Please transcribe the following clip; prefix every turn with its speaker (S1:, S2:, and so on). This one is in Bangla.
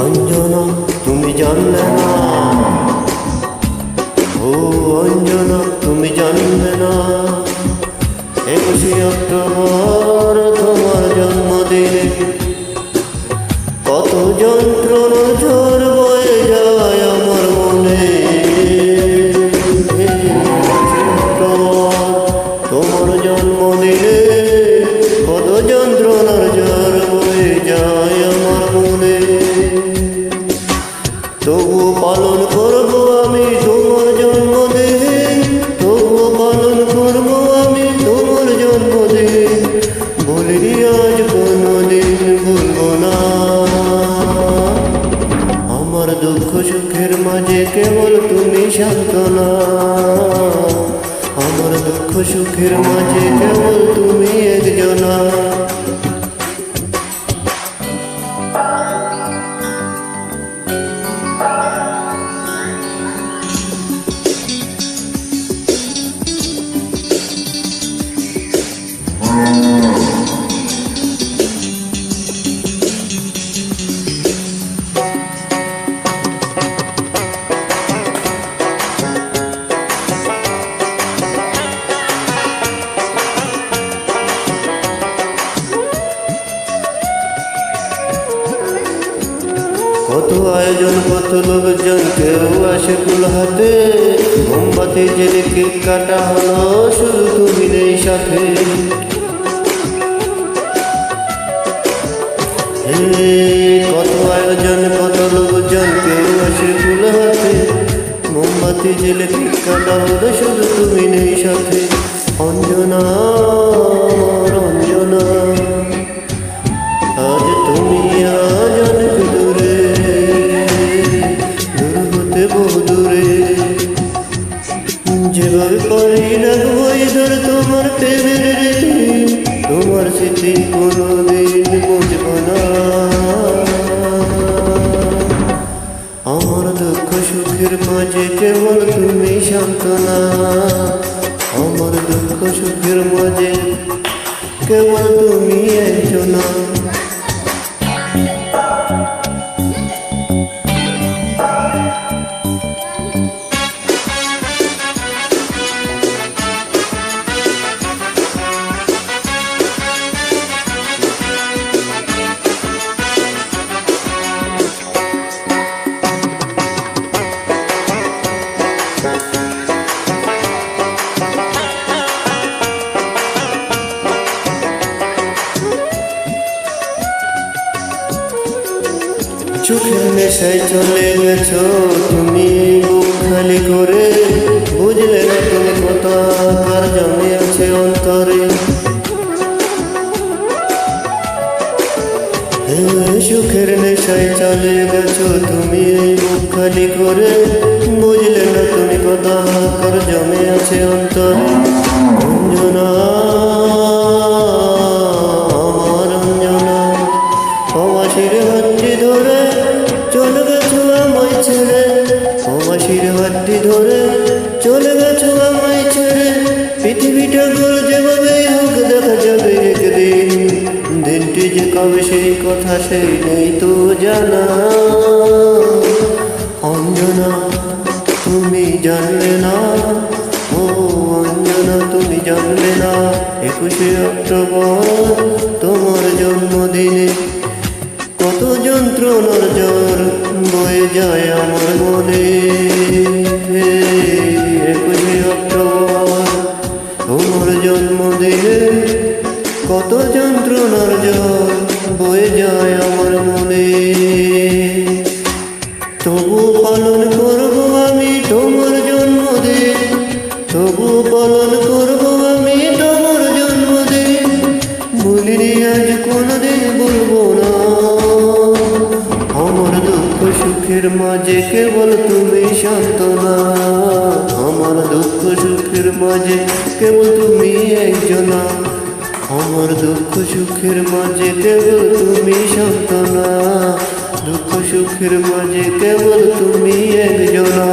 S1: অঞ্জনা তুমি জানলে না, ও অঞ্জনা তুমি জানলে না, 21শে অক্টোবর তোমার জন্মদিনে কত যন্ত্রণা ঝড় বয়ে যায় আমার মনে। তোমার জন্মদিনে কত যন্ত্রণার ঝড় বয়ে যায় আমার মনে। তবুও পালন করবো আমি তোমার জন্মদিন, তবুও পালন করবো আমি তোমার জন্মদিন, বলিনি আজ কোনোদিন ভুলবো না। আমার দুঃখ সুখের মাঝে কেবল তুমি সান্ত্বনা, আমার দুঃখ সুখের মাঝে কেবল তুমি একজনা। কত আয়োজন কত লোকজন, কেউ আসে ফুল হাতে, মোমবাতি জেলে কেক কাটা হলো, শুধু তুমি নেই সাথে। কত আয়োজন কত লোকজন, কেউ আসে ফুল হাতে, মোমবাতি জেলে কেক কাটা হলো, শুধু তুমি নেই সাথে। অঞ্জনা অঞ্জনা আজ তুমি আজ অনেক দূরে, দূর হতে বহু দূরে, যেভাবে পারি রাখবো ধর তোমার প্রেমের রীতি, তোমার স্মৃতি কোনোদিন বুঝব না। আমার দুঃখ সুখের মাঝে কেবল তুমি সান্ত্বনা, আমার দুঃখ সুখের মাঝে কেবল তুমি একজনা। চোখের নেশায় চলে গেছো তুমি বুক খালি করে, বুঝলে না তুমি কথা কার জমে আছে অন্তরে। সুখের নেশায় চলে গেছো তুমি বুক খালি করে, বুঝলে না তুমি কথা কার জমে আছে অন্তরে। অঞ্জনা আমার অঞ্জনা, অবাসির হাতটি ধরে চলে গেছো আমায় ছেড়ে, অবাসির হাতটি ধরে চলে গেছো আমায় ছেড়ে। পৃথিবীটা গোল যেভাবেই হোক দেখা যাবে একদিন, দিনটি যে কবে সেই কথা সেই নেই তো জানা। অঞ্জনা তুমি জানলে না, ও অঞ্জনা তুমি জানলে না, 21শে অক্টোবর তোমার জন্মদিনে কত যন্ত্রণার জ্বর বয়ে যায় আমার মনে। 21শে অক্টোবর তোমার জন্মদিনে কত যন্ত্রণার জ্বর বয়ে যায় আমার মনে। তবু পালন করবো আমি তোমার জন্মদিন, তবু পালন করবো আমি তোমার জন্মদিন, ভুলিনি আজ কোনদিন বলবো না। আমার দুঃখ সুখের মাঝে কেবল তুমি সান্ত্বনা, আমার দুঃখ সুখের মাঝে কেবল তুমি একজনা, আমার দুঃখ সুখের মাঝে কেবল তুমি সান্ত্বনা, দুঃখ সুখের মাঝে কেবল তুমি একজনা।